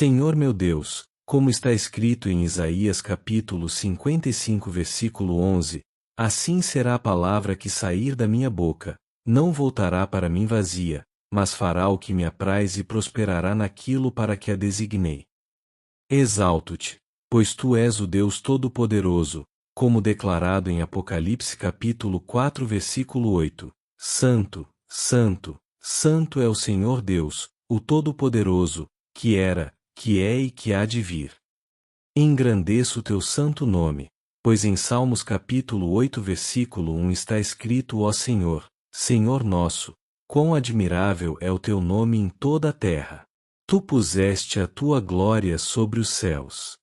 Senhor meu Deus, como está escrito em Isaías capítulo 55 versículo 11, assim será a palavra que sair da minha boca, não voltará para mim vazia, mas fará o que me apraz e prosperará naquilo para que a designei. Exalto-te, pois tu és o Deus Todo-Poderoso, como declarado em Apocalipse capítulo 4 versículo 8, Santo, Santo, Santo é o Senhor Deus, o Todo-Poderoso, que era, que é e que há de vir. Engrandeço o teu santo nome, pois em Salmos capítulo 8 versículo 1 está escrito: Ó Senhor, Senhor nosso, quão admirável é o teu nome em toda a terra. Tu puseste a tua glória sobre os céus.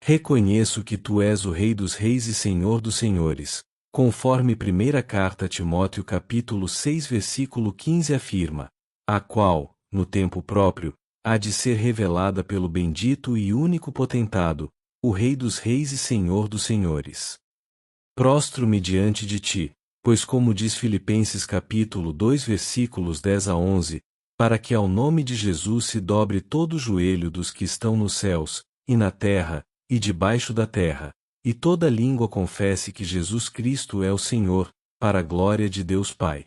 Reconheço que tu és o Rei dos Reis e Senhor dos Senhores, conforme primeira carta a Timóteo capítulo 6 versículo 15 afirma, a qual, no tempo próprio, há de ser revelada pelo bendito e único potentado, o Rei dos Reis e Senhor dos Senhores. Prostro-me diante de ti, pois como diz Filipenses capítulo 2 versículos 10 a 11, para que ao nome de Jesus se dobre todo o joelho dos que estão nos céus, e na terra, e debaixo da terra, e toda língua confesse que Jesus Cristo é o Senhor, para a glória de Deus Pai.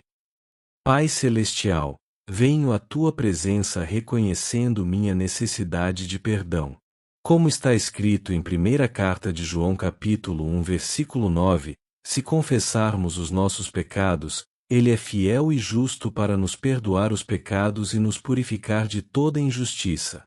Pai Celestial, venho à tua presença reconhecendo minha necessidade de perdão. Como está escrito em primeira carta de João capítulo 1 versículo 9, se confessarmos os nossos pecados, Ele é fiel e justo para nos perdoar os pecados e nos purificar de toda injustiça.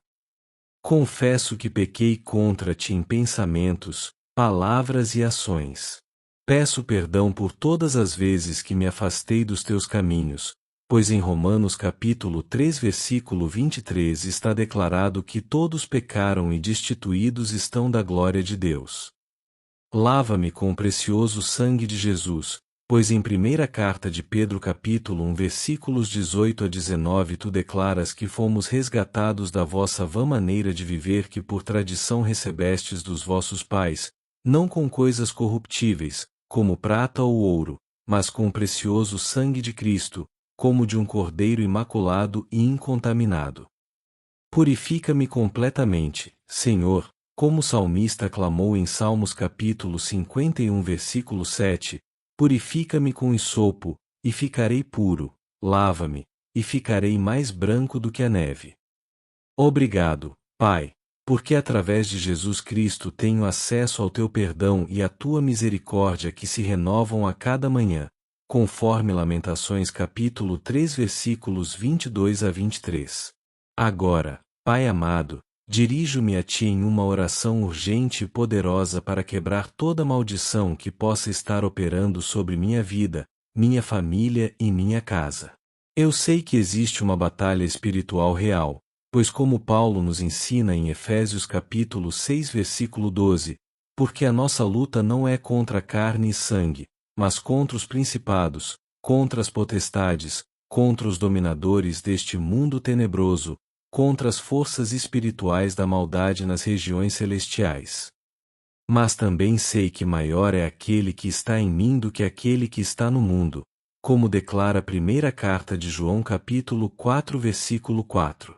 Confesso que pequei contra ti em pensamentos, palavras e ações. Peço perdão por todas as vezes que me afastei dos teus caminhos, pois em Romanos capítulo 3 versículo 23 está declarado que todos pecaram e destituídos estão da glória de Deus. Lava-me com o precioso sangue de Jesus, pois em primeira carta de Pedro capítulo 1 versículos 18 a 19 tu declaras que fomos resgatados da vossa vã maneira de viver que por tradição recebestes dos vossos pais, não com coisas corruptíveis, como prata ou ouro, mas com o precioso sangue de Cristo, como de um cordeiro imaculado e incontaminado. Purifica-me completamente, Senhor, como o salmista clamou em Salmos capítulo 51 versículo 7, purifica-me com hisopo, e ficarei puro, lava-me, e ficarei mais branco do que a neve. Obrigado, Pai, porque através de Jesus Cristo tenho acesso ao teu perdão e à tua misericórdia que se renovam a cada manhã, conforme Lamentações capítulo 3 versículos 22 a 23. Agora, Pai amado, dirijo-me a ti em uma oração urgente e poderosa para quebrar toda maldição que possa estar operando sobre minha vida, minha família e minha casa. Eu sei que existe uma batalha espiritual real, pois como Paulo nos ensina em Efésios capítulo 6 versículo 12, porque a nossa luta não é contra carne e sangue, mas contra os principados, contra as potestades, contra os dominadores deste mundo tenebroso, contra as forças espirituais da maldade nas regiões celestiais. Mas também sei que maior é aquele que está em mim do que aquele que está no mundo, como declara a primeira carta de João capítulo 4 versículo 4.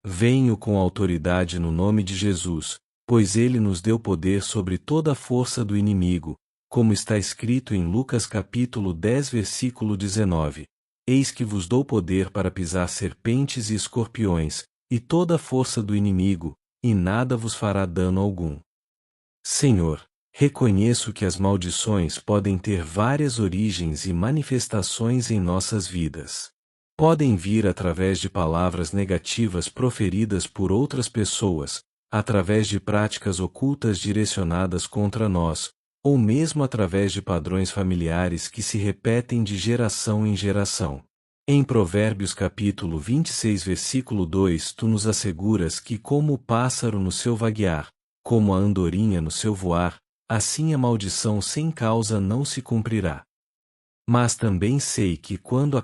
Venho com autoridade no nome de Jesus, pois ele nos deu poder sobre toda a força do inimigo, como está escrito em Lucas capítulo 10 versículo 19. Eis que vos dou poder para pisar serpentes e escorpiões, e toda a força do inimigo, e nada vos fará dano algum. Senhor, reconheço que as maldições podem ter várias origens e manifestações em nossas vidas. Podem vir através de palavras negativas proferidas por outras pessoas, através de práticas ocultas direcionadas contra nós, ou mesmo através de padrões familiares que se repetem de geração em geração. Em Provérbios capítulo 26 versículo 2 tu nos asseguras que como o pássaro no seu vaguear, como a andorinha no seu voar, assim a maldição sem causa não se cumprirá. Mas também sei que quando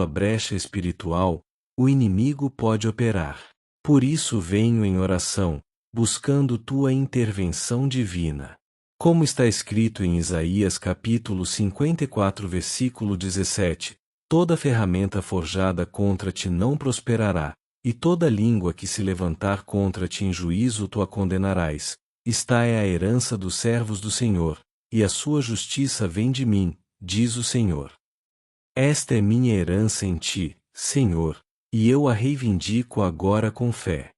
a brecha espiritual, o inimigo pode operar. Por isso venho em oração, buscando tua intervenção divina. Como está escrito em Isaías capítulo 54 versículo 17, toda ferramenta forjada contra ti não prosperará, e toda língua que se levantar contra ti em juízo tu a condenarás. Esta é a herança dos servos do Senhor, e a sua justiça vem de mim, diz o Senhor. Esta é minha herança em ti, Senhor, e eu a reivindico agora com fé.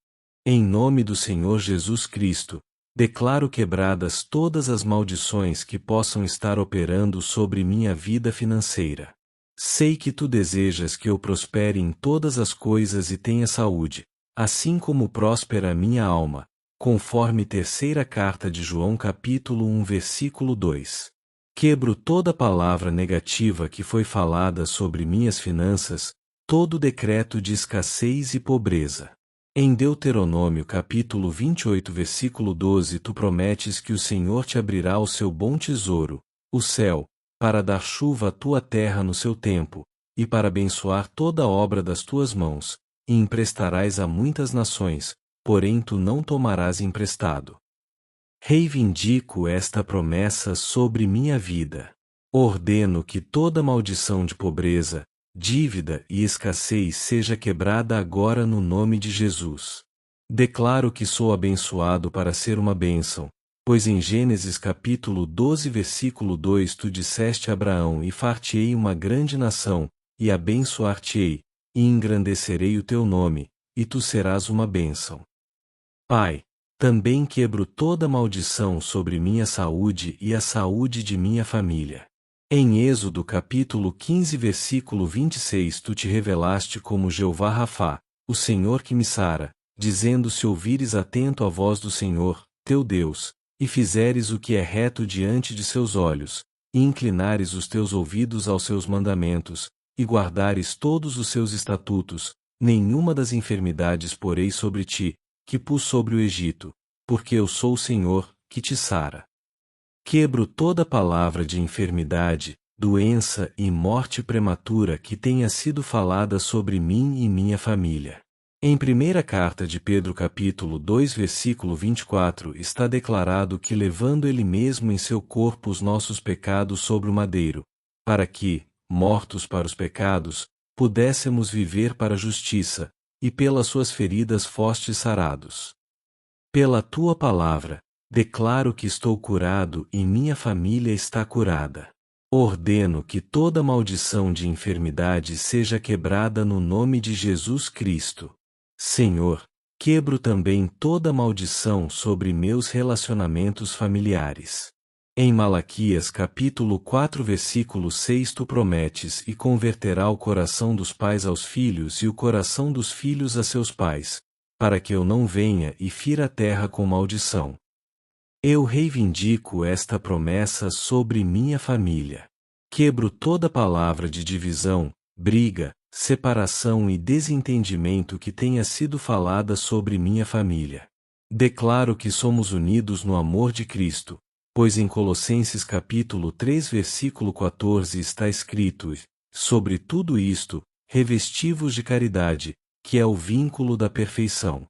Em nome do Senhor Jesus Cristo, declaro quebradas todas as maldições que possam estar operando sobre minha vida financeira. Sei que tu desejas que eu prospere em todas as coisas e tenha saúde, assim como próspera a minha alma, conforme terceira carta de João capítulo 1 versículo 2. Quebro toda palavra negativa que foi falada sobre minhas finanças, todo decreto de escassez e pobreza. Em Deuteronômio capítulo 28 versículo 12 tu prometes que o Senhor te abrirá o seu bom tesouro, o céu, para dar chuva à tua terra no seu tempo, e para abençoar toda a obra das tuas mãos, e emprestarás a muitas nações, porém tu não tomarás emprestado. Reivindico esta promessa sobre minha vida. Ordeno que toda maldição de pobreza, dívida e escassez seja quebrada agora no nome de Jesus. Declaro que sou abençoado para ser uma bênção, pois em Gênesis capítulo 12 versículo 2 tu disseste a Abraão: e far-te-ei uma grande nação, e abençoar-te-ei, e engrandecerei o teu nome, e tu serás uma bênção. Pai, também quebro toda maldição sobre minha saúde e a saúde de minha família. Em Êxodo capítulo 15 versículo 26 tu te revelaste como Jeová Rafá, o Senhor que me sara, dizendo: se ouvires atento a voz do Senhor, teu Deus, e fizeres o que é reto diante de seus olhos, e inclinares os teus ouvidos aos seus mandamentos, e guardares todos os seus estatutos, nenhuma das enfermidades porei sobre ti, que pus sobre o Egito, porque eu sou o Senhor, que te sara. Quebro toda palavra de enfermidade, doença e morte prematura que tenha sido falada sobre mim e minha família. Em primeira carta de Pedro capítulo 2 versículo 24 está declarado que levando ele mesmo em seu corpo os nossos pecados sobre o madeiro, para que, mortos para os pecados, pudéssemos viver para a justiça, e pelas suas feridas fostes sarados. Pela tua palavra, declaro que estou curado e minha família está curada. Ordeno que toda maldição de enfermidade seja quebrada no nome de Jesus Cristo. Senhor, quebro também toda maldição sobre meus relacionamentos familiares. Em Malaquias capítulo 4 versículo 6 tu prometes: e converterá o coração dos pais aos filhos e o coração dos filhos a seus pais, para que eu não venha e fira a terra com maldição. Eu reivindico esta promessa sobre minha família. Quebro toda palavra de divisão, briga, separação e desentendimento que tenha sido falada sobre minha família. Declaro que somos unidos no amor de Cristo, pois em Colossenses capítulo 3 versículo 14 está escrito: sobre tudo isto, revesti-vos de caridade, que é o vínculo da perfeição.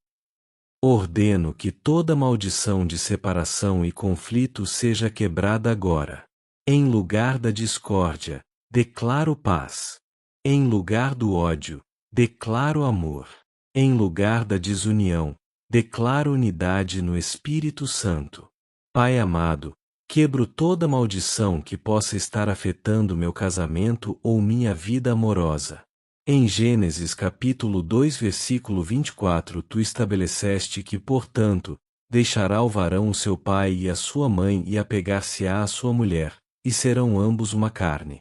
Ordeno que toda maldição de separação e conflito seja quebrada agora. Em lugar da discórdia, declaro paz. Em lugar do ódio, declaro amor. Em lugar da desunião, declaro unidade no Espírito Santo. Pai amado, quebro toda maldição que possa estar afetando meu casamento ou minha vida amorosa. Em Gênesis capítulo 2 versículo 24 tu estabeleceste que, portanto, deixará o varão o seu pai e a sua mãe e apegar-se-á à sua mulher, e serão ambos uma carne.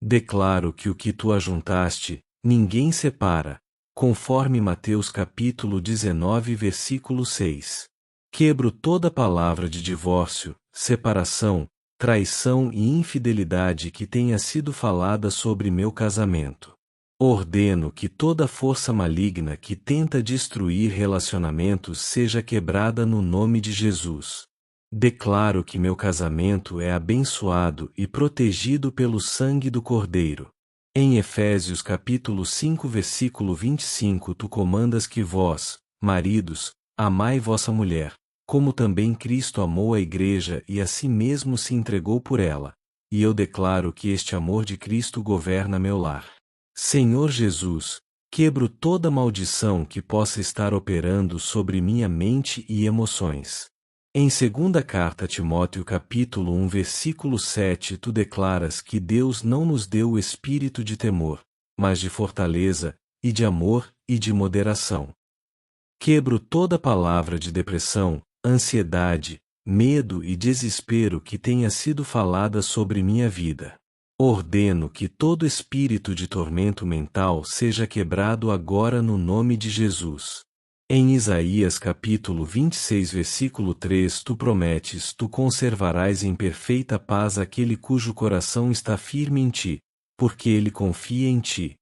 Declaro que o que tu ajuntaste, ninguém separa, conforme Mateus capítulo 19 versículo 6. Quebro toda palavra de divórcio, separação, traição e infidelidade que tenha sido falada sobre meu casamento. Ordeno que toda força maligna que tenta destruir relacionamentos seja quebrada no nome de Jesus. Declaro que meu casamento é abençoado e protegido pelo sangue do Cordeiro. Em Efésios capítulo 5 versículo 25 tu comandas que vós, maridos, amai vossa mulher, como também Cristo amou a igreja e a si mesmo se entregou por ela, e eu declaro que este amor de Cristo governa meu lar. Senhor Jesus, Quebro toda maldição que possa estar operando sobre minha mente e emoções. Em 2ª Carta a Timóteo capítulo 1 versículo 7 tu declaras que Deus não nos deu o espírito de temor, mas de fortaleza, e de amor, e de moderação. Quebro toda palavra de depressão, ansiedade, medo e desespero que tenha sido falada sobre minha vida. Ordeno que todo espírito de tormento mental seja quebrado agora no nome de Jesus. Em Isaías capítulo 26 versículo 3 tu prometes: tu conservarás em perfeita paz aquele cujo coração está firme em ti, porque ele confia em ti.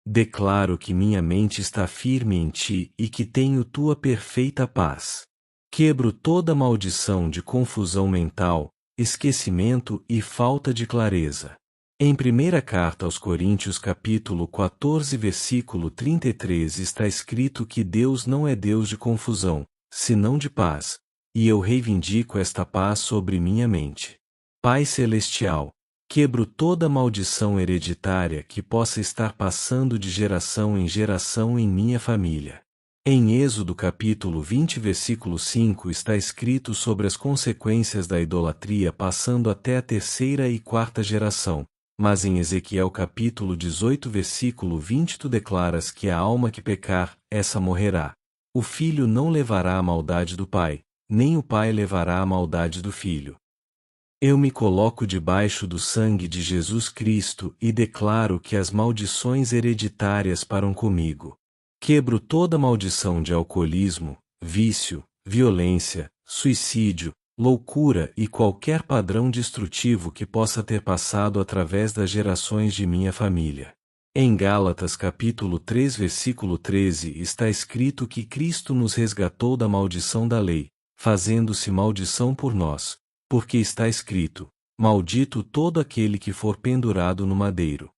Declaro que minha mente está firme em ti e que tenho tua perfeita paz. Quebro toda maldição de confusão mental, esquecimento e falta de clareza. Em 1ª Carta aos Coríntios capítulo 14 versículo 33 está escrito que Deus não é Deus de confusão, senão de paz, e eu reivindico esta paz sobre minha mente. Pai Celestial, quebro toda maldição hereditária que possa estar passando de geração em geração em minha família. Em Êxodo capítulo 20 versículo 5 está escrito sobre as consequências da idolatria passando até a 3ª e 4ª geração, mas em Ezequiel capítulo 18 versículo 20 tu declaras que a alma que pecar, essa morrerá. O filho não levará a maldade do pai, nem o pai levará a maldade do filho. Eu me coloco debaixo do sangue de Jesus Cristo e declaro que as maldições hereditárias param comigo. Quebro toda maldição de alcoolismo, vício, violência, suicídio, loucura e qualquer padrão destrutivo que possa ter passado através das gerações de minha família. Em Gálatas capítulo 3 versículo 13 está escrito que Cristo nos resgatou da maldição da lei, fazendo-se maldição por nós, porque está escrito: maldito todo aquele que for pendurado no madeiro.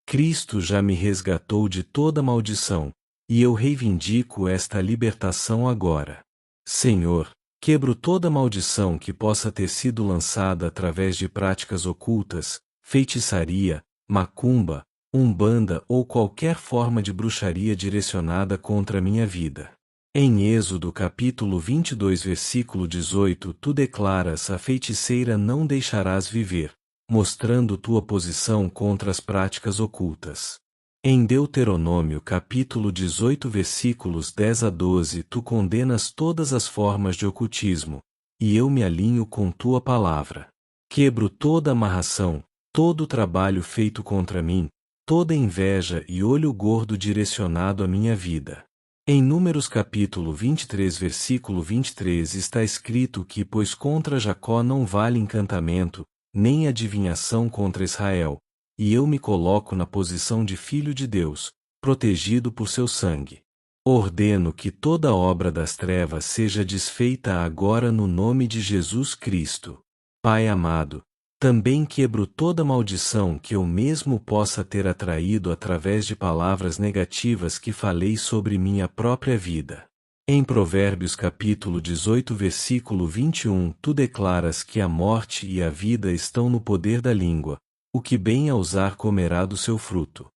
Cristo já me resgatou de toda maldição, e eu reivindico esta libertação agora. Senhor, quebro toda maldição que possa ter sido lançada através de práticas ocultas, feitiçaria, macumba, umbanda ou qualquer forma de bruxaria direcionada contra minha vida. Em Êxodo capítulo 22 versículo 18 tu declaras: a feiticeira não deixarás viver, mostrando tua posição contra as práticas ocultas. Em Deuteronômio capítulo 18 versículos 10 a 12 tu condenas todas as formas de ocultismo, e eu me alinho com tua palavra. Quebro toda amarração, todo trabalho feito contra mim, toda inveja e olho gordo direcionado à minha vida. Em Números capítulo 23 versículo 23 está escrito que pois contra Jacó não vale encantamento, nem adivinhação contra Israel, e eu me coloco na posição de filho de Deus, protegido por seu sangue. Ordeno que toda obra das trevas seja desfeita agora no nome de Jesus Cristo. Pai amado, também quebro toda maldição que eu mesmo possa ter atraído através de palavras negativas que falei sobre minha própria vida. Em Provérbios capítulo 18 versículo 21 tu declaras que a morte e a vida estão no poder da língua, o que bem a usar comerá do seu fruto.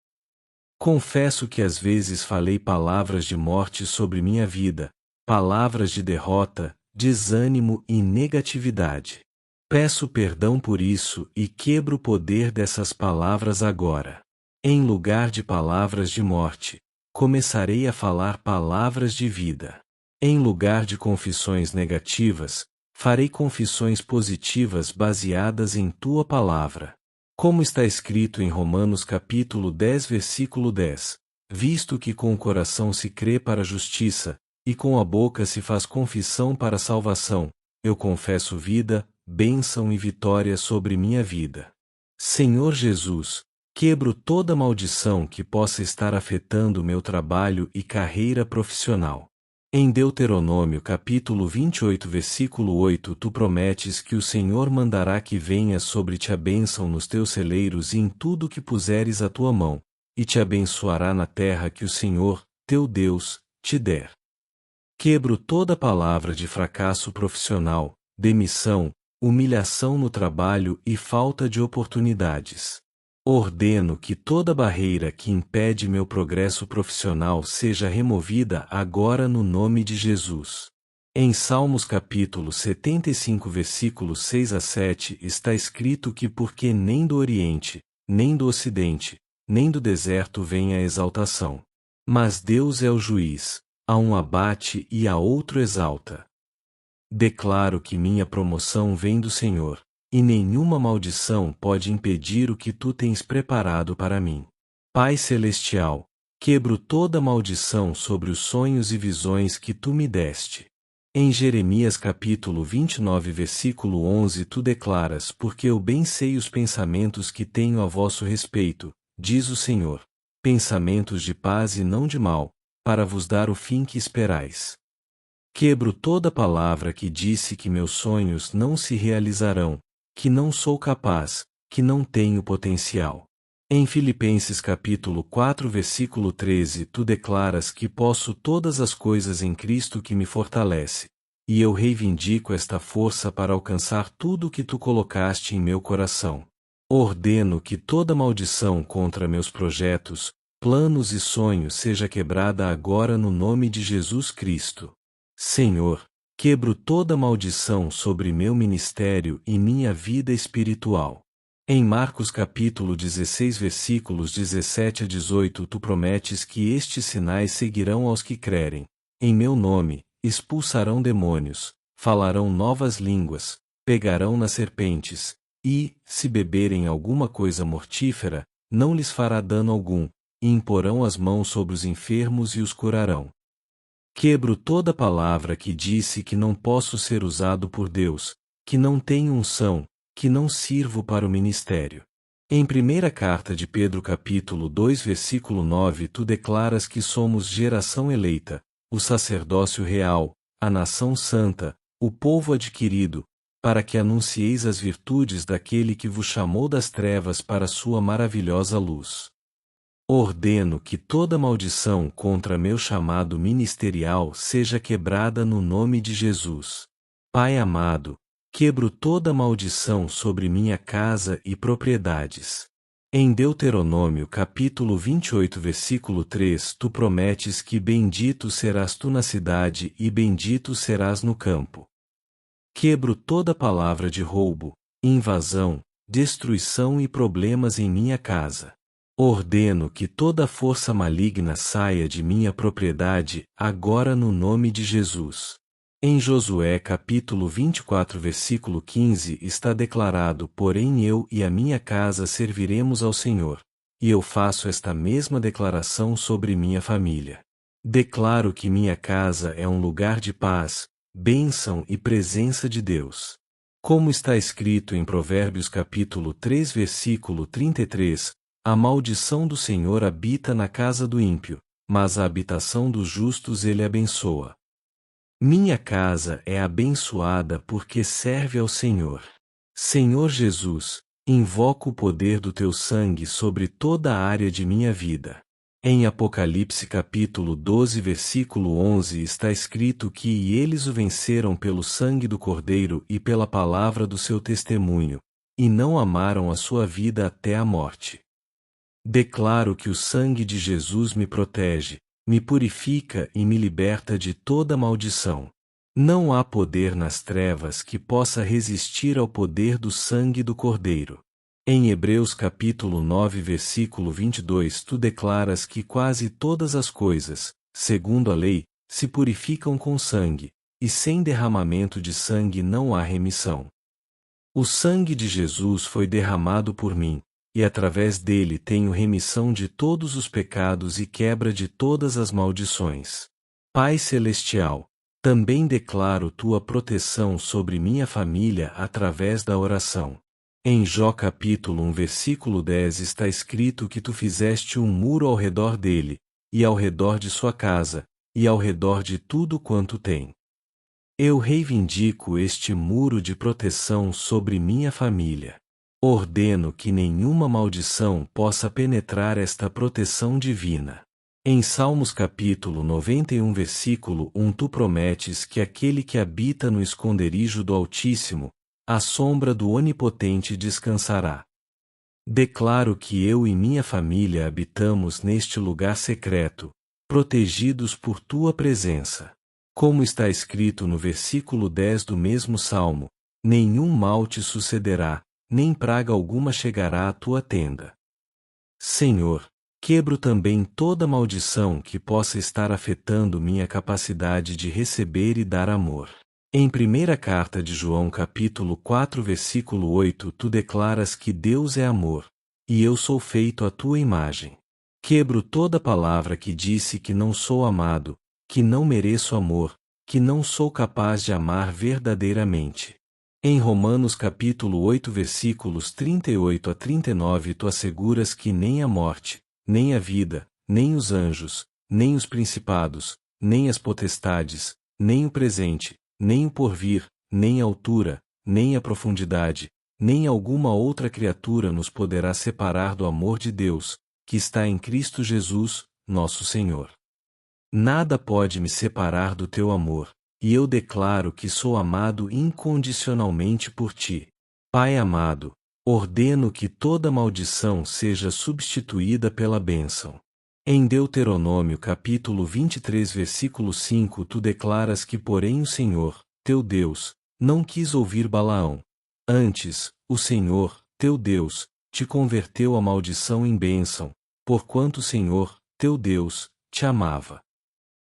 Confesso que às vezes falei palavras de morte sobre minha vida, palavras de derrota, desânimo e negatividade. Peço perdão por isso e quebro o poder dessas palavras agora. Em lugar de palavras de morte, começarei a falar palavras de vida. Em lugar de confissões negativas, farei confissões positivas baseadas em tua palavra. Como está escrito em Romanos capítulo 10 versículo 10, visto que com o coração se crê para a justiça, e com a boca se faz confissão para a salvação, eu confesso vida, bênção e vitória sobre minha vida. Senhor Jesus, quebro toda maldição que possa estar afetando meu trabalho e carreira profissional. Em Deuteronômio capítulo 28 versículo 8 tu prometes que o Senhor mandará que venha sobre ti a bênção nos teus celeiros e em tudo que puseres a tua mão, e te abençoará na terra que o Senhor, teu Deus, te der. Quebro toda palavra de fracasso profissional, demissão, humilhação no trabalho e falta de oportunidades. Ordeno que toda barreira que impede meu progresso profissional seja removida agora no nome de Jesus. Em Salmos capítulo 75 versículos 6 a 7 está escrito que porque nem do Oriente, nem do Ocidente, nem do deserto vem a exaltação. Mas Deus é o juiz, a um abate e a outro exalta. Declaro que minha promoção vem do Senhor, e nenhuma maldição pode impedir o que tu tens preparado para mim. Pai Celestial, quebro toda maldição sobre os sonhos e visões que tu me deste. Em Jeremias capítulo 29 versículo 11 tu declaras: porque eu bem sei os pensamentos que tenho a vosso respeito, diz o Senhor, pensamentos de paz e não de mal, para vos dar o fim que esperais. Quebro toda palavra que disse que meus sonhos não se realizarão, que não sou capaz, que não tenho potencial. Em Filipenses capítulo 4 versículo 13 tu declaras que posso todas as coisas em Cristo que me fortalece, e eu reivindico esta força para alcançar tudo o que tu colocaste em meu coração. Ordeno que toda maldição contra meus projetos, planos e sonhos seja quebrada agora no nome de Jesus Cristo. Senhor, quebro toda maldição sobre meu ministério e minha vida espiritual. Em Marcos capítulo 16 versículos 17 a 18 tu prometes que estes sinais seguirão aos que crerem. Em meu nome, expulsarão demônios, falarão novas línguas, pegarão nas serpentes, e, se beberem alguma coisa mortífera, não lhes fará dano algum, e imporão as mãos sobre os enfermos e os curarão. Quebro toda palavra que disse que não posso ser usado por Deus, que não tenho unção, que não sirvo para o ministério. Em primeira carta de Pedro capítulo 2 versículo 9 tu declaras que somos geração eleita, o sacerdócio real, a nação santa, o povo adquirido, para que anuncieis as virtudes daquele que vos chamou das trevas para sua maravilhosa luz. Ordeno que toda maldição contra meu chamado ministerial seja quebrada no nome de Jesus. Pai amado, quebro toda maldição sobre minha casa e propriedades. Em Deuteronômio capítulo 28 versículo 3 tu prometes que bendito serás tu na cidade e bendito serás no campo. Quebro toda palavra de roubo, invasão, destruição e problemas em minha casa. Ordeno que toda força maligna saia de minha propriedade, agora no nome de Jesus. Em Josué capítulo 24 versículo 15 está declarado: porém eu e a minha casa serviremos ao Senhor. E eu faço esta mesma declaração sobre minha família. Declaro que minha casa é um lugar de paz, bênção e presença de Deus. Como está escrito em Provérbios capítulo 3 versículo 33, a maldição do Senhor habita na casa do ímpio, mas a habitação dos justos ele abençoa. Minha casa é abençoada porque serve ao Senhor. Senhor Jesus, invoco o poder do teu sangue sobre toda a área de minha vida. Em Apocalipse capítulo 12 versículo 11 está escrito que e eles o venceram pelo sangue do Cordeiro e pela palavra do seu testemunho, e não amaram a sua vida até a morte. Declaro que o sangue de Jesus me protege, me purifica e me liberta de toda maldição. Não há poder nas trevas que possa resistir ao poder do sangue do Cordeiro. Em Hebreus capítulo 9 versículo 22 tu declaras que quase todas as coisas, segundo a lei, se purificam com sangue, e sem derramamento de sangue não há remissão. O sangue de Jesus foi derramado por mim, e através dele tenho remissão de todos os pecados e quebra de todas as maldições. Pai Celestial, também declaro tua proteção sobre minha família através da oração. Em Jó capítulo 1 versículo 10 está escrito que tu fizeste um muro ao redor dele, e ao redor de sua casa, e ao redor de tudo quanto tem. Eu reivindico este muro de proteção sobre minha família. Ordeno que nenhuma maldição possa penetrar esta proteção divina. Em Salmos capítulo 91 versículo 1 tu prometes que aquele que habita no esconderijo do Altíssimo, à sombra do Onipotente descansará. Declaro que eu e minha família habitamos neste lugar secreto, protegidos por tua presença. Como está escrito no versículo 10 do mesmo salmo: nenhum mal te sucederá, nem praga alguma chegará à tua tenda. Senhor, quebro também toda maldição que possa estar afetando minha capacidade de receber e dar amor. Em primeira carta de João capítulo 4 versículo 8 tu declaras que Deus é amor, e eu sou feito à tua imagem. Quebro toda palavra que disse que não sou amado, que não mereço amor, que não sou capaz de amar verdadeiramente. Em Romanos capítulo 8 versículos 38 a 39 tu asseguras que nem a morte, nem a vida, nem os anjos, nem os principados, nem as potestades, nem o presente, nem o porvir, nem a altura, nem a profundidade, nem alguma outra criatura nos poderá separar do amor de Deus, que está em Cristo Jesus, nosso Senhor. Nada pode me separar do teu amor, e eu declaro que sou amado incondicionalmente por ti. Pai amado, ordeno que toda maldição seja substituída pela bênção. Em Deuteronômio capítulo 23 versículo 5 tu declaras que porém o Senhor, teu Deus, não quis ouvir Balaão. Antes, o Senhor, teu Deus, te converteu a maldição em bênção, porquanto o Senhor, teu Deus, te amava.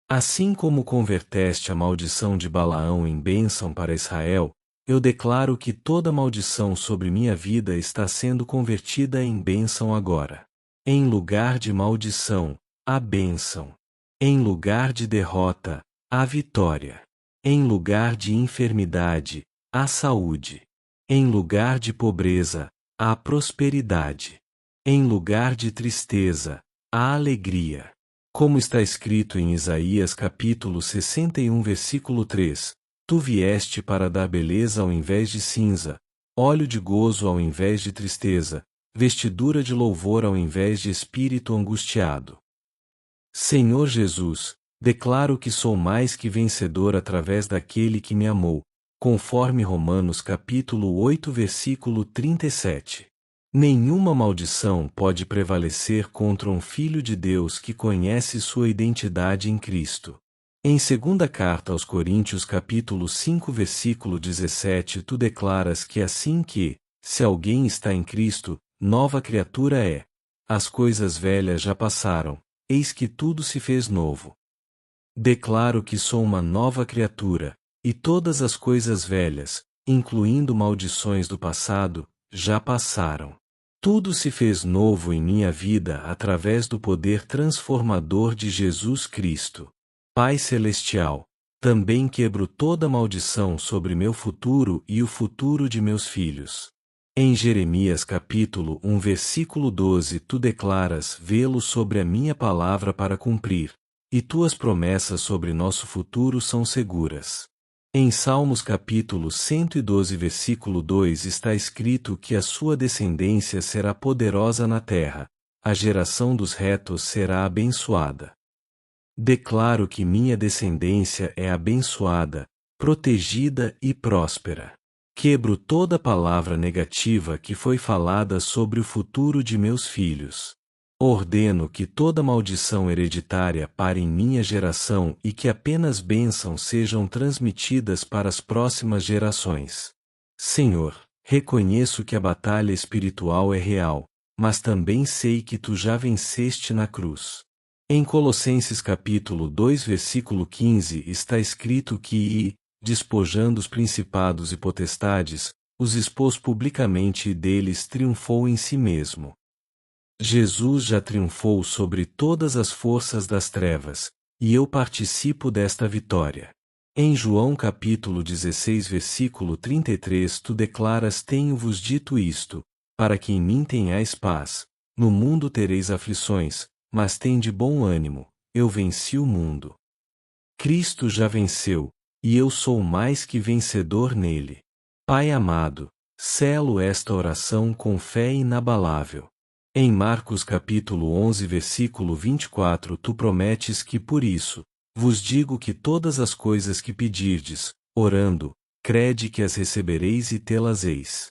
Assim como converteste a maldição de Balaão em bênção para Israel, eu declaro que toda maldição sobre minha vida está sendo convertida em bênção agora. Em lugar de maldição, a bênção. Em lugar de derrota, a vitória. Em lugar de enfermidade, a saúde. Em lugar de pobreza, a prosperidade. Em lugar de tristeza, a alegria. Como está escrito em Isaías capítulo 61 versículo 3, tu vieste para dar beleza ao invés de cinza, óleo de gozo ao invés de tristeza, vestidura de louvor ao invés de espírito angustiado. Senhor Jesus, declaro que sou mais que vencedor através daquele que me amou, conforme Romanos capítulo 8 versículo 37. Nenhuma maldição pode prevalecer contra um filho de Deus que conhece sua identidade em Cristo. Em segunda carta aos Coríntios capítulo 5 versículo 17 tu declaras que assim que, se alguém está em Cristo, nova criatura é. As coisas velhas já passaram, eis que tudo se fez novo. Declaro que sou uma nova criatura, e todas as coisas velhas, incluindo maldições do passado, já passaram. Tudo se fez novo em minha vida através do poder transformador de Jesus Cristo. Pai Celestial, também quebro toda maldição sobre meu futuro e o futuro de meus filhos. Em Jeremias capítulo 1 versículo 12 tu declaras vê-lo sobre a minha palavra para cumprir, e tuas promessas sobre nosso futuro são seguras. Em Salmos capítulo 112 versículo 2 está escrito que a sua descendência será poderosa na terra, a geração dos retos será abençoada. Declaro que minha descendência é abençoada, protegida e próspera. Quebro toda palavra negativa que foi falada sobre o futuro de meus filhos. Ordeno que toda maldição hereditária pare em minha geração e que apenas bênçãos sejam transmitidas para as próximas gerações. Senhor, reconheço que a batalha espiritual é real, mas também sei que tu já venceste na cruz. Em Colossenses capítulo 2 versículo 15 está escrito que despojando os principados e potestades, os expôs publicamente e deles triunfou em si mesmo. Jesus já triunfou sobre todas as forças das trevas, e eu participo desta vitória. Em João capítulo 16 versículo 33 tu declaras tenho-vos dito isto, para que em mim tenhais paz, no mundo tereis aflições, mas tende bom ânimo, eu venci o mundo. Cristo já venceu, e eu sou mais que vencedor nele. Pai amado, selo esta oração com fé inabalável. Em Marcos capítulo 11 versículo 24 tu prometes que por isso, vos digo que todas as coisas que pedirdes, orando, crede que as recebereis e tê-las-eis.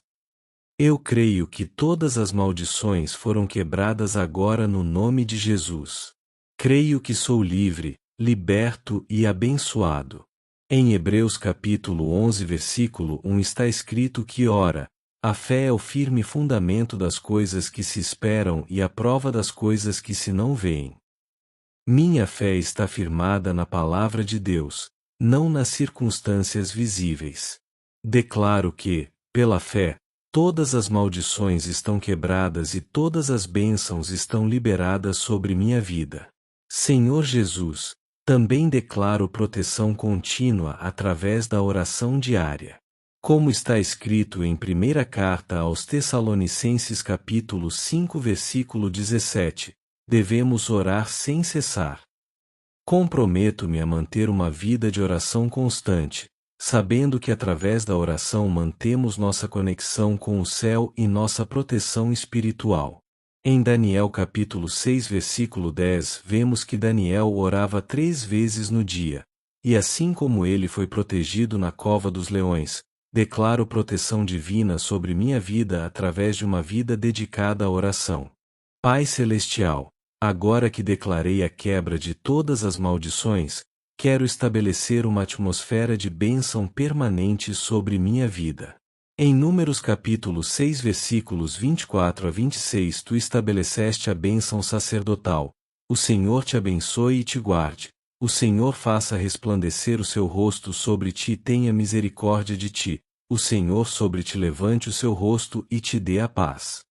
Eu creio que todas as maldições foram quebradas agora no nome de Jesus. Creio que sou livre, liberto e abençoado. Em Hebreus capítulo 11 versículo 1 está escrito que ora, a fé é o firme fundamento das coisas que se esperam e a prova das coisas que se não veem. Minha fé está firmada na palavra de Deus, não nas circunstâncias visíveis. Declaro que, pela fé, todas as maldições estão quebradas e todas as bênçãos estão liberadas sobre minha vida. Senhor Jesus, também declaro proteção contínua através da oração diária. Como está escrito em primeira carta aos Tessalonicenses capítulo 5 versículo 17, devemos orar sem cessar. Comprometo-me a manter uma vida de oração constante, sabendo que através da oração mantemos nossa conexão com o céu e nossa proteção espiritual. Em Daniel capítulo 6 versículo 10 vemos que Daniel orava 3 vezes no dia, e assim como ele foi protegido na cova dos leões, declaro proteção divina sobre minha vida através de uma vida dedicada à oração. Pai Celestial, agora que declarei a quebra de todas as maldições, quero estabelecer uma atmosfera de bênção permanente sobre minha vida. Em Números capítulo 6 versículos 24 a 26 tu estabeleceste a bênção sacerdotal. O Senhor te abençoe e te guarde. O Senhor faça resplandecer o seu rosto sobre ti e tenha misericórdia de ti. O Senhor sobre ti levante o seu rosto e te dê a paz.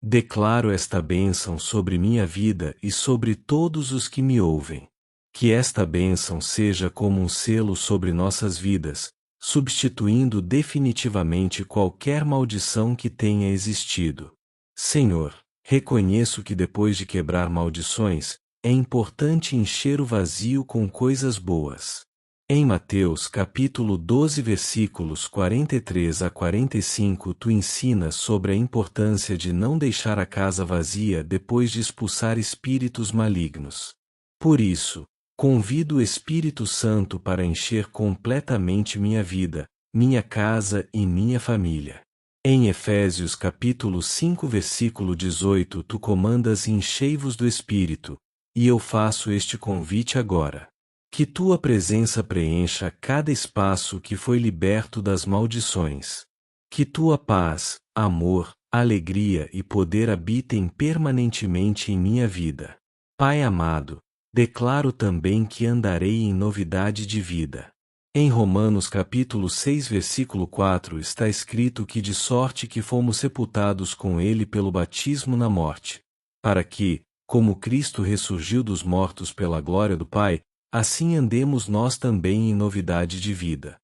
Declaro esta bênção sobre minha vida e sobre todos os que me ouvem. Que esta bênção seja como um selo sobre nossas vidas, substituindo definitivamente qualquer maldição que tenha existido. Senhor, reconheço que depois de quebrar maldições, é importante encher o vazio com coisas boas. Em Mateus capítulo 12 versículos 43 a 45 tu ensinas sobre a importância de não deixar a casa vazia depois de expulsar espíritos malignos. Por isso, convido o Espírito Santo para encher completamente minha vida, minha casa e minha família. Em Efésios capítulo 5 versículo 18 tu comandas enchei-vos do Espírito, e eu faço este convite agora. Que tua presença preencha cada espaço que foi liberto das maldições. Que tua paz, amor, alegria e poder habitem permanentemente em minha vida. Pai amado, declaro também que andarei em novidade de vida. Em Romanos capítulo 6 versículo 4 está escrito que de sorte que fomos sepultados com ele pelo batismo na morte, para que, como Cristo ressurgiu dos mortos pela glória do Pai, assim andemos nós também em novidade de vida.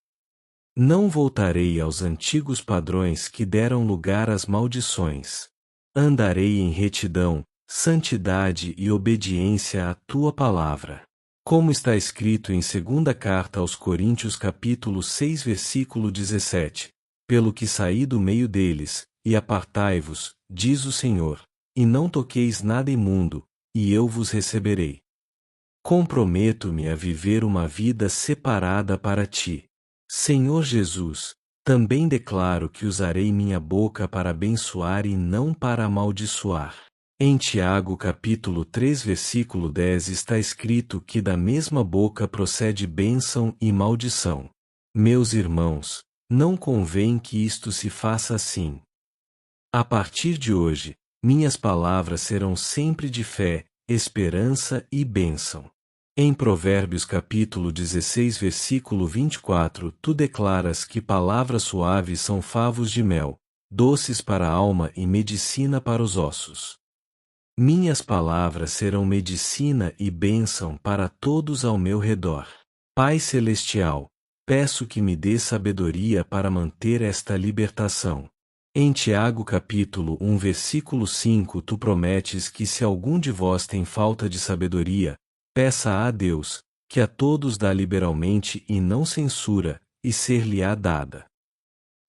Não voltarei aos antigos padrões que deram lugar às maldições. Andarei em retidão, santidade e obediência à tua palavra. Como está escrito em 2ª carta aos Coríntios capítulo 6 versículo 17, pelo que saí do meio deles, e apartai-vos, diz o Senhor, e não toqueis nada imundo, e eu vos receberei. Comprometo-me a viver uma vida separada para ti. Senhor Jesus, também declaro que usarei minha boca para abençoar e não para amaldiçoar. Em Tiago capítulo 3 versículo 10 está escrito que da mesma boca procede bênção e maldição. Meus irmãos, não convém que isto se faça assim. A partir de hoje, minhas palavras serão sempre de fé, esperança e bênção. Em Provérbios capítulo 16 versículo 24 tu declaras que palavras suaves são favos de mel, doces para a alma e medicina para os ossos. Minhas palavras serão medicina e bênção para todos ao meu redor. Pai Celestial, peço que me dê sabedoria para manter esta libertação. Em Tiago capítulo 1 versículo 5 tu prometes que se algum de vós tem falta de sabedoria, peça a Deus, que a todos dá liberalmente e não censura, e ser-lhe-á dada.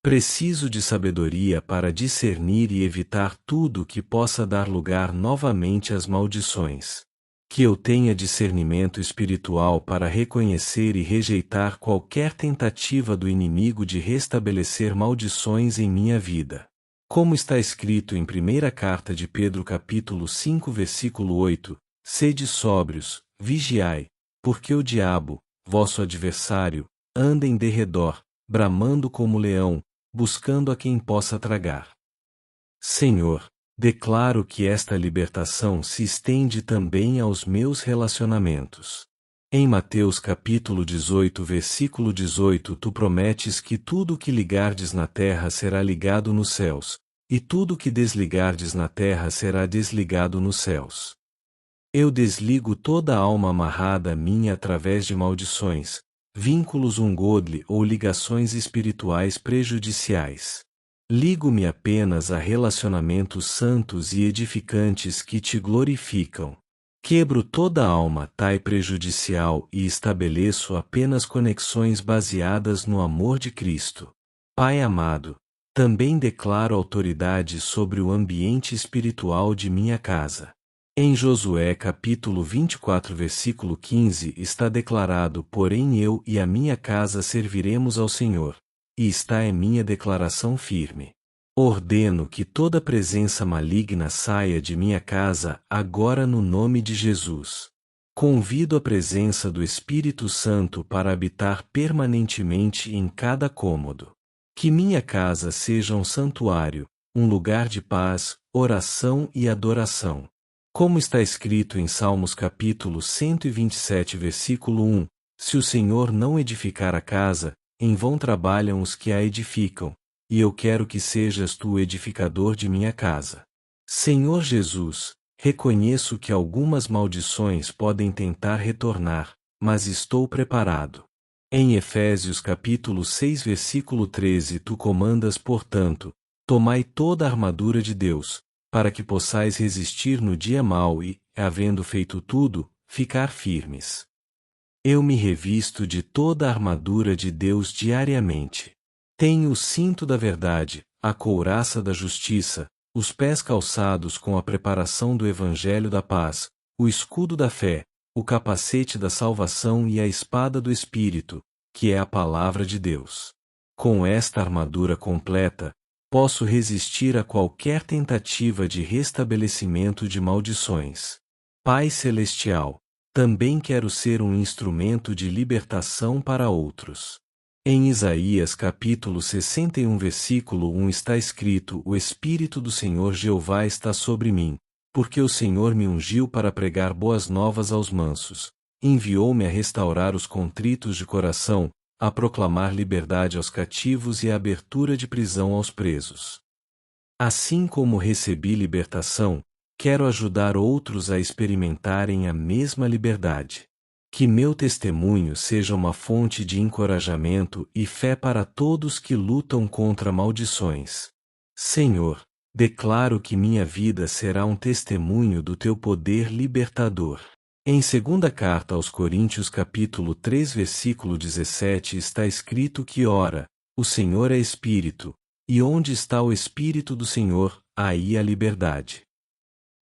Preciso de sabedoria para discernir e evitar tudo que possa dar lugar novamente às maldições. Que eu tenha discernimento espiritual para reconhecer e rejeitar qualquer tentativa do inimigo de restabelecer maldições em minha vida. Como está escrito em 1ª carta de Pedro capítulo 5 versículo 8, sede sóbrios, vigiai, porque o diabo, vosso adversário, anda em derredor, bramando como leão, buscando a quem possa tragar. Senhor, declaro que esta libertação se estende também aos meus relacionamentos. Em Mateus capítulo 18 versículo 18 tu prometes que tudo o que ligardes na terra será ligado nos céus, e tudo o que desligardes na terra será desligado nos céus. Eu desligo toda a alma amarrada a mim através de maldições, vínculos ungodly ou ligações espirituais prejudiciais. Ligo-me apenas a relacionamentos santos e edificantes que te glorificam. Quebro toda alma tai prejudicial e estabeleço apenas conexões baseadas no amor de Cristo. Pai amado, também declaro autoridade sobre o ambiente espiritual de minha casa. Em Josué capítulo 24 versículo 15 está declarado: porém eu e a minha casa serviremos ao Senhor, e está em minha declaração firme. Ordeno que toda presença maligna saia de minha casa agora no nome de Jesus. Convido a presença do Espírito Santo para habitar permanentemente em cada cômodo. Que minha casa seja um santuário, um lugar de paz, oração e adoração. Como está escrito em Salmos capítulo 127 versículo 1, se o Senhor não edificar a casa, em vão trabalham os que a edificam, e eu quero que sejas tu o edificador de minha casa. Senhor Jesus, reconheço que algumas maldições podem tentar retornar, mas estou preparado. Em Efésios capítulo 6 versículo 13 tu comandas, portanto, tomai toda a armadura de Deus, para que possais resistir no dia mau e, havendo feito tudo, ficar firmes. Eu me revisto de toda a armadura de Deus diariamente. Tenho o cinto da verdade, a couraça da justiça, os pés calçados com a preparação do Evangelho da paz, o escudo da fé, o capacete da salvação e a espada do Espírito, que é a palavra de Deus. Com esta armadura completa, posso resistir a qualquer tentativa de restabelecimento de maldições. Pai Celestial, também quero ser um instrumento de libertação para outros. Em Isaías capítulo 61 versículo 1 está escrito: o Espírito do Senhor Jeová está sobre mim, porque o Senhor me ungiu para pregar boas novas aos mansos, enviou-me a restaurar os contritos de coração, a proclamar liberdade aos cativos e a abertura de prisão aos presos. Assim como recebi libertação, quero ajudar outros a experimentarem a mesma liberdade. Que meu testemunho seja uma fonte de encorajamento e fé para todos que lutam contra maldições. Senhor, declaro que minha vida será um testemunho do teu poder libertador. Em 2ª carta aos Coríntios capítulo 3 versículo 17 está escrito que ora, o Senhor é Espírito, e onde está o Espírito do Senhor, aí a liberdade.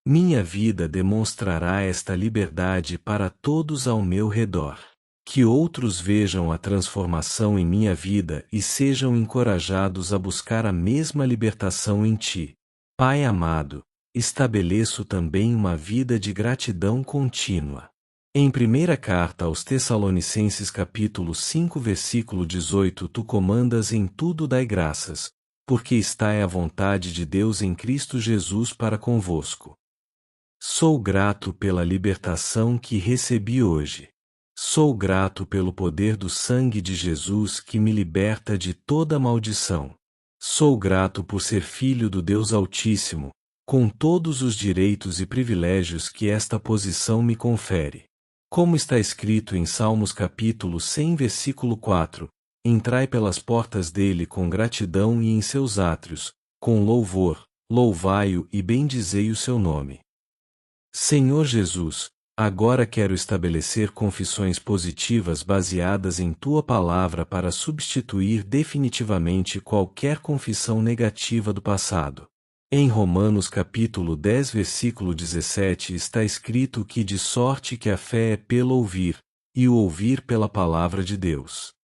Minha vida demonstrará esta liberdade para todos ao meu redor. Que outros vejam a transformação em minha vida e sejam encorajados a buscar a mesma libertação em Ti. Pai amado, estabeleço também uma vida de gratidão contínua. Em 1ª carta aos Tessalonicenses capítulo 5 versículo 18 tu comandas: em tudo dai graças, porque está é a vontade de Deus em Cristo Jesus para convosco. Sou grato pela libertação que recebi hoje. Sou grato pelo poder do sangue de Jesus que me liberta de toda maldição. Sou grato por ser filho do Deus Altíssimo, com todos os direitos e privilégios que esta posição me confere. Como está escrito em Salmos capítulo 100 versículo 4, entrai pelas portas dele com gratidão e em seus átrios, com louvor, louvai-o e bendizei o seu nome. Senhor Jesus, agora quero estabelecer confissões positivas baseadas em Tua palavra para substituir definitivamente qualquer confissão negativa do passado. Em Romanos capítulo 10 versículo 17 está escrito que de sorte que a fé é pelo ouvir, e o ouvir pela palavra de Deus.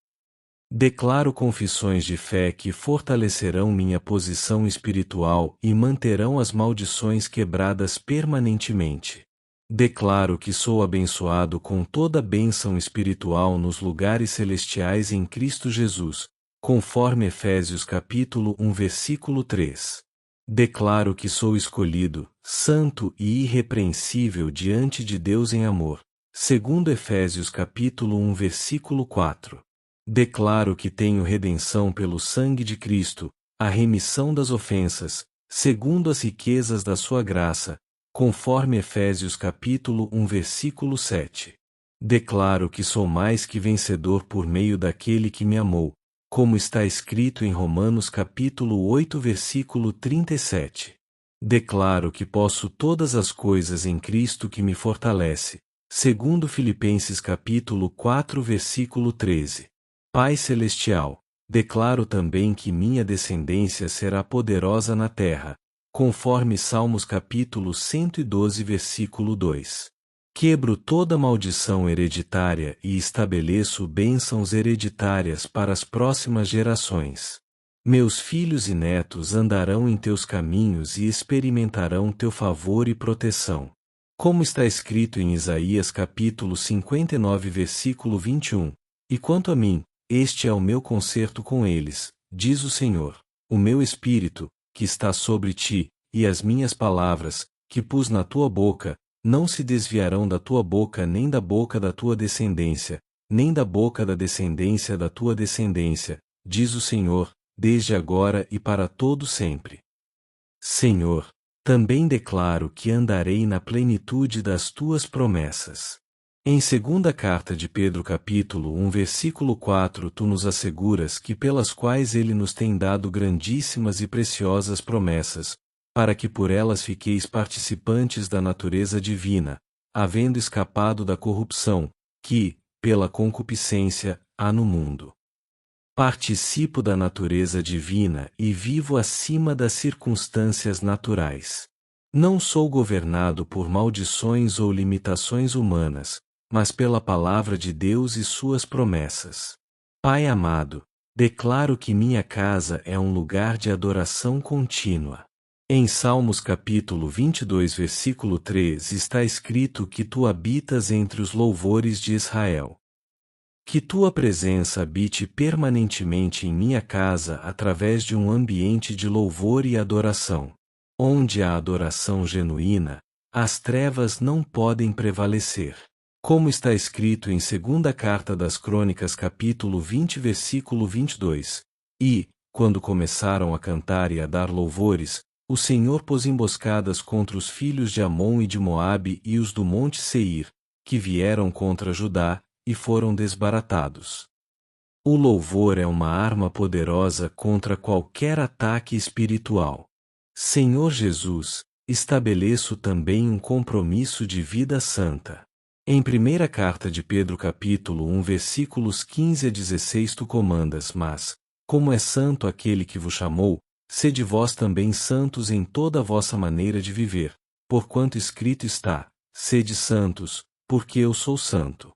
Declaro confissões de fé que fortalecerão minha posição espiritual e manterão as maldições quebradas permanentemente. Declaro que sou abençoado com toda bênção espiritual nos lugares celestiais em Cristo Jesus, conforme Efésios capítulo 1 versículo 3. Declaro que sou escolhido, santo e irrepreensível diante de Deus em amor, segundo Efésios capítulo 1 versículo 4. Declaro que tenho redenção pelo sangue de Cristo, a remissão das ofensas, segundo as riquezas da sua graça, conforme Efésios capítulo 1 versículo 7. Declaro que sou mais que vencedor por meio daquele que me amou, como está escrito em Romanos capítulo 8 versículo 37. Declaro que posso todas as coisas em Cristo que me fortalece, segundo Filipenses capítulo 4 versículo 13. Pai Celestial, declaro também que minha descendência será poderosa na terra, conforme Salmos capítulo 112 versículo 2. Quebro toda maldição hereditária e estabeleço bênçãos hereditárias para as próximas gerações. Meus filhos e netos andarão em teus caminhos e experimentarão teu favor e proteção. Como está escrito em Isaías capítulo 59 versículo 21, e quanto a mim, este é o meu concerto com eles, diz o Senhor, o meu espírito, que está sobre ti, e as minhas palavras, que pus na tua boca, não se desviarão da tua boca nem da boca da tua descendência, nem da boca da descendência da tua descendência, diz o Senhor, desde agora e para todo sempre. Senhor, também declaro que andarei na plenitude das tuas promessas. Em segunda carta de Pedro capítulo 1 versículo 4 tu nos asseguras que pelas quais ele nos tem dado grandíssimas e preciosas promessas, para que por elas fiqueis participantes da natureza divina, havendo escapado da corrupção, que, pela concupiscência, há no mundo. Participo da natureza divina e vivo acima das circunstâncias naturais. Não sou governado por maldições ou limitações humanas, mas pela palavra de Deus e suas promessas. Pai amado, declaro que minha casa é um lugar de adoração contínua. Em Salmos capítulo 22 versículo 3 está escrito que tu habitas entre os louvores de Israel. Que tua presença habite permanentemente em minha casa através de um ambiente de louvor e adoração. Onde há adoração genuína, as trevas não podem prevalecer. Como está escrito em 2ª Carta das Crônicas capítulo 20 versículo 22, e, quando começaram a cantar e a dar louvores, o Senhor pôs emboscadas contra os filhos de Amon e de Moabe e os do monte Seir, que vieram contra Judá, e foram desbaratados. O louvor é uma arma poderosa contra qualquer ataque espiritual. Senhor Jesus, estabeleço também um compromisso de vida santa. Em 1ª Carta de Pedro capítulo 1 versículos 15 a 16 tu comandas, mas, como é santo aquele que vos chamou, sede vós também santos em toda a vossa maneira de viver, porquanto escrito está, sede santos, porque eu sou santo.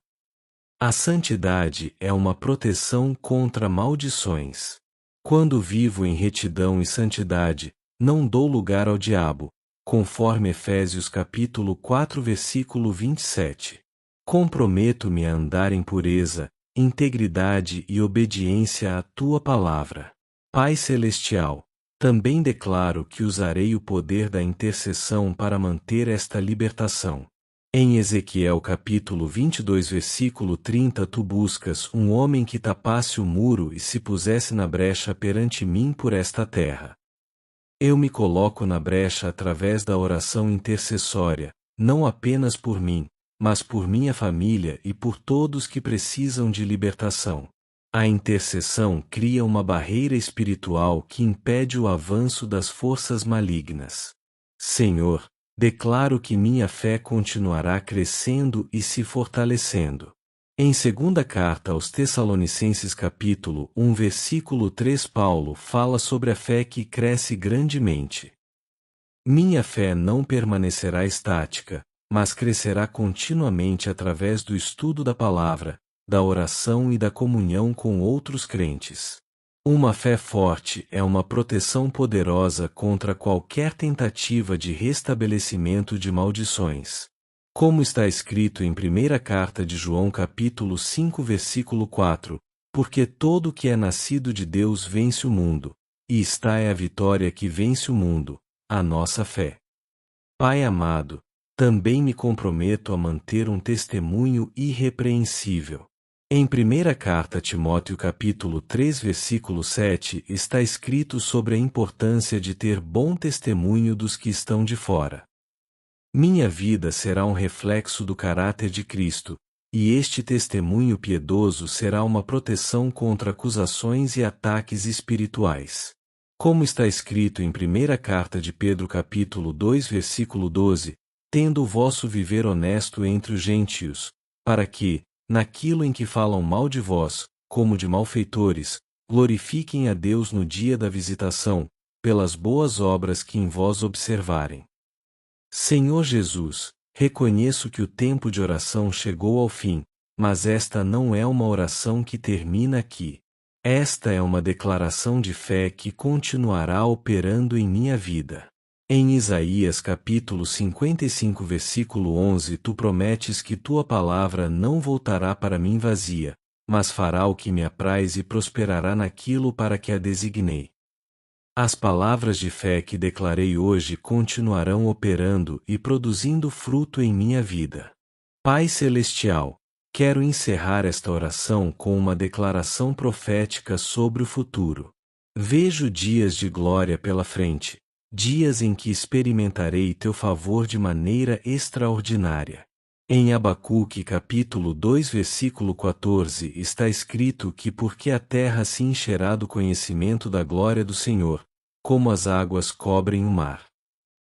A santidade é uma proteção contra maldições. Quando vivo em retidão e santidade, não dou lugar ao diabo, conforme Efésios capítulo 4 versículo 27. Comprometo-me a andar em pureza, integridade e obediência à tua palavra. Pai Celestial, também declaro que usarei o poder da intercessão para manter esta libertação. Em Ezequiel capítulo 22 versículo 30 tu buscas um homem que tapasse o muro e se pusesse na brecha perante mim por esta terra. Eu me coloco na brecha através da oração intercessória, não apenas por mim, mas por minha família e por todos que precisam de libertação. A intercessão cria uma barreira espiritual que impede o avanço das forças malignas. Senhor, declaro que minha fé continuará crescendo e se fortalecendo. Em 2ª Carta aos Tessalonicenses capítulo 1 versículo 3 Paulo fala sobre a fé que cresce grandemente. Minha fé não permanecerá estática, mas crescerá continuamente através do estudo da palavra, da oração e da comunhão com outros crentes. Uma fé forte é uma proteção poderosa contra qualquer tentativa de restabelecimento de maldições. Como está escrito em 1ª Carta de João capítulo 5 versículo 4, porque todo o que é nascido de Deus vence o mundo, e esta é a vitória que vence o mundo, a nossa fé. Pai amado, também me comprometo a manter um testemunho irrepreensível. Em 1ª Carta a Timóteo capítulo 3 versículo 7 está escrito sobre a importância de ter bom testemunho dos que estão de fora. Minha vida será um reflexo do caráter de Cristo, e este testemunho piedoso será uma proteção contra acusações e ataques espirituais. Como está escrito em 1ª Carta de Pedro capítulo 2 versículo 12, tendo o vosso viver honesto entre os gentios, para que, naquilo em que falam mal de vós, como de malfeitores, glorifiquem a Deus no dia da visitação, pelas boas obras que em vós observarem. Senhor Jesus, reconheço que o tempo de oração chegou ao fim, mas esta não é uma oração que termina aqui. Esta é uma declaração de fé que continuará operando em minha vida. Em Isaías capítulo 55 versículo 11 tu prometes que tua palavra não voltará para mim vazia, mas fará o que me apraz e prosperará naquilo para que a designei. As palavras de fé que declarei hoje continuarão operando e produzindo fruto em minha vida. Pai Celestial, quero encerrar esta oração com uma declaração profética sobre o futuro. Vejo dias de glória pela frente, dias em que experimentarei teu favor de maneira extraordinária. Em Abacuque capítulo 2 versículo 14 está escrito que porque a terra se encherá do conhecimento da glória do Senhor, como as águas cobrem o mar.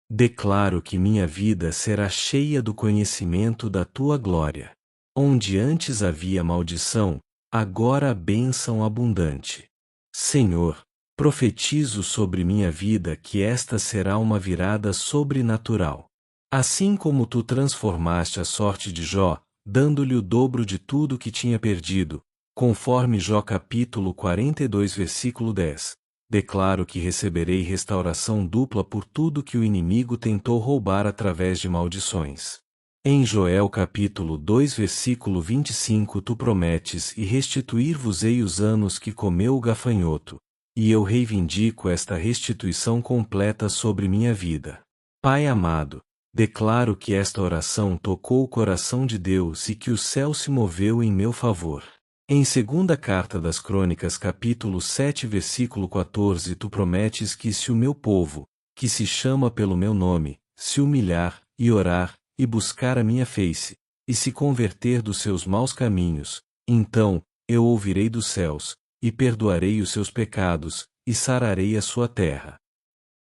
Declaro que minha vida será cheia do conhecimento da tua glória. Onde antes havia maldição, agora a bênção abundante. Senhor, profetizo sobre minha vida que esta será uma virada sobrenatural. Assim como tu transformaste a sorte de Jó, dando-lhe o dobro de tudo que tinha perdido, conforme Jó capítulo 42 versículo 10, declaro que receberei restauração dupla por tudo que o inimigo tentou roubar através de maldições. Em Joel capítulo 2 versículo 25 tu prometes e restituir-vos-ei os anos que comeu o gafanhoto, e eu reivindico esta restituição completa sobre minha vida. Pai amado, declaro que esta oração tocou o coração de Deus e que o céu se moveu em meu favor. Em 2ª Carta das Crônicas capítulo 7 versículo 14 tu prometes que se o meu povo, que se chama pelo meu nome, se humilhar, e orar, e buscar a minha face, e se converter dos seus maus caminhos, então, eu ouvirei dos céus, e perdoarei os seus pecados, e sararei a sua terra.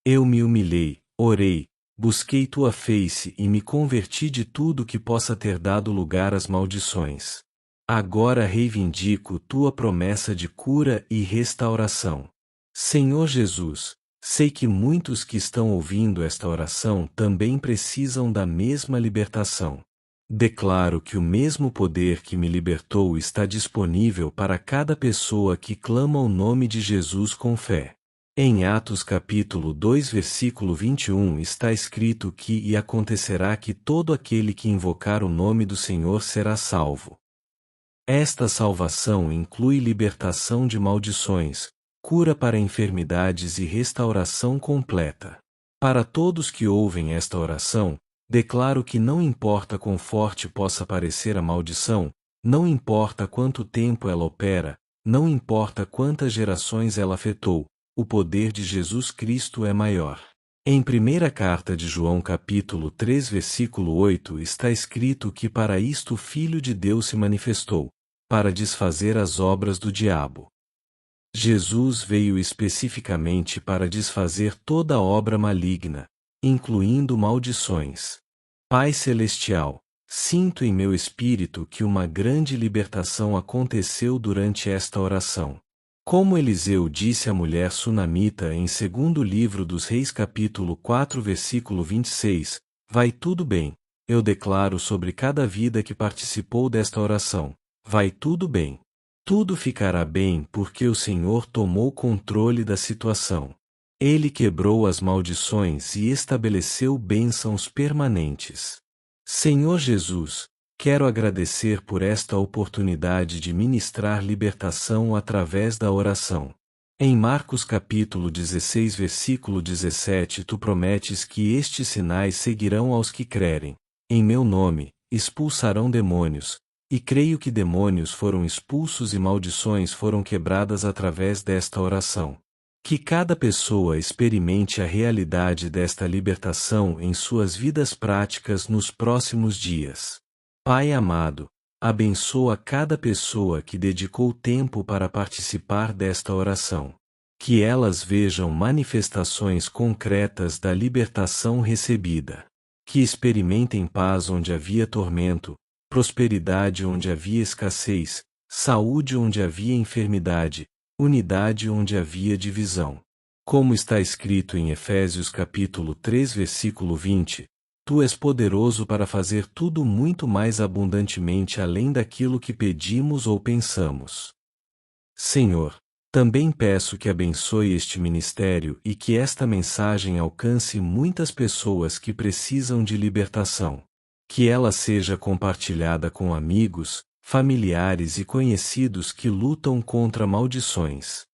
Eu me humilhei, orei, busquei tua face e me converti de tudo que possa ter dado lugar às maldições. Agora reivindico tua promessa de cura e restauração. Senhor Jesus, sei que muitos que estão ouvindo esta oração também precisam da mesma libertação. Declaro que o mesmo poder que me libertou está disponível para cada pessoa que clama o nome de Jesus com fé. Em Atos capítulo 2 versículo 21 está escrito que e acontecerá que todo aquele que invocar o nome do Senhor será salvo. Esta salvação inclui libertação de maldições, cura para enfermidades e restauração completa. Para todos que ouvem esta oração, declaro que não importa quão forte possa parecer a maldição, não importa quanto tempo ela opera, não importa quantas gerações ela afetou, o poder de Jesus Cristo é maior. Em 1ª Carta de João capítulo 3 versículo 8 está escrito que para isto o Filho de Deus se manifestou, para desfazer as obras do diabo. Jesus veio especificamente para desfazer toda obra maligna, incluindo maldições. Pai Celestial, sinto em meu espírito que uma grande libertação aconteceu durante esta oração. Como Eliseu disse à mulher sunamita em 2º livro dos Reis capítulo 4 versículo 26, vai tudo bem, eu declaro sobre cada vida que participou desta oração, vai tudo bem. Tudo ficará bem porque o Senhor tomou controle da situação. Ele quebrou as maldições e estabeleceu bênçãos permanentes. Senhor Jesus, quero agradecer por esta oportunidade de ministrar libertação através da oração. Em Marcos capítulo 16 versículo 17 tu prometes que estes sinais seguirão aos que crerem. Em meu nome, expulsarão demônios, e creio que demônios foram expulsos e maldições foram quebradas através desta oração. Que cada pessoa experimente a realidade desta libertação em suas vidas práticas nos próximos dias. Pai amado, abençoa cada pessoa que dedicou tempo para participar desta oração. Que elas vejam manifestações concretas da libertação recebida. Que experimentem paz onde havia tormento, prosperidade onde havia escassez, saúde onde havia enfermidade, unidade onde havia divisão. Como está escrito em Efésios capítulo 3 versículo 20, Tu és poderoso para fazer tudo muito mais abundantemente além daquilo que pedimos ou pensamos. Senhor, também peço que abençoe este ministério e que esta mensagem alcance muitas pessoas que precisam de libertação. Que ela seja compartilhada com amigos, familiares e conhecidos que lutam contra maldições.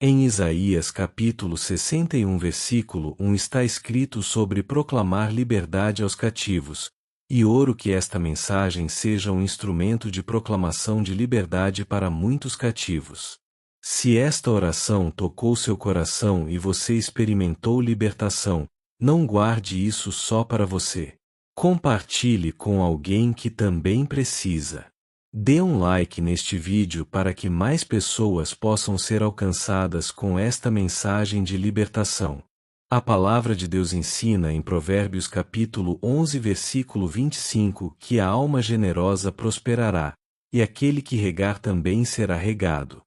Em Isaías capítulo 61 versículo 1 está escrito sobre proclamar liberdade aos cativos, e oro que esta mensagem seja um instrumento de proclamação de liberdade para muitos cativos. Se esta oração tocou seu coração e você experimentou libertação, não guarde isso só para você. Compartilhe com alguém que também precisa. Dê um like neste vídeo para que mais pessoas possam ser alcançadas com esta mensagem de libertação. A palavra de Deus ensina em Provérbios capítulo 11 versículo 25 que a alma generosa prosperará, e aquele que regar também será regado.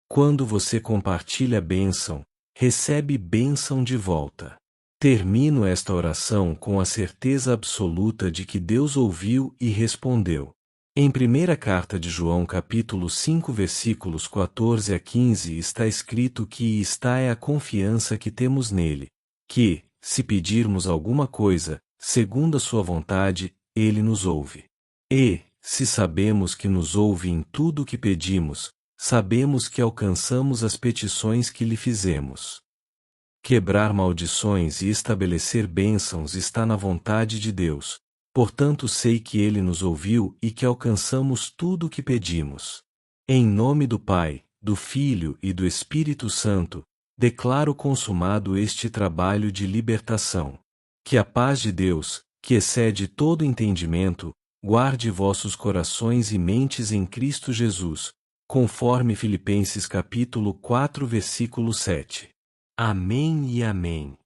Quando você compartilha bênção, recebe bênção de volta. Termino esta oração com a certeza absoluta de que Deus ouviu e respondeu. Em primeira carta de João capítulo 5 versículos 14 a 15 está escrito que esta é a confiança que temos nele, que, se pedirmos alguma coisa, segundo a sua vontade, ele nos ouve. E, se sabemos que nos ouve em tudo o que pedimos, sabemos que alcançamos as petições que lhe fizemos. Quebrar maldições e estabelecer bênçãos está na vontade de Deus. Portanto sei que Ele nos ouviu e que alcançamos tudo o que pedimos. Em nome do Pai, do Filho e do Espírito Santo, declaro consumado este trabalho de libertação. Que a paz de Deus, que excede todo entendimento, guarde vossos corações e mentes em Cristo Jesus, conforme Filipenses capítulo 4 versículo 7. Amém e amém.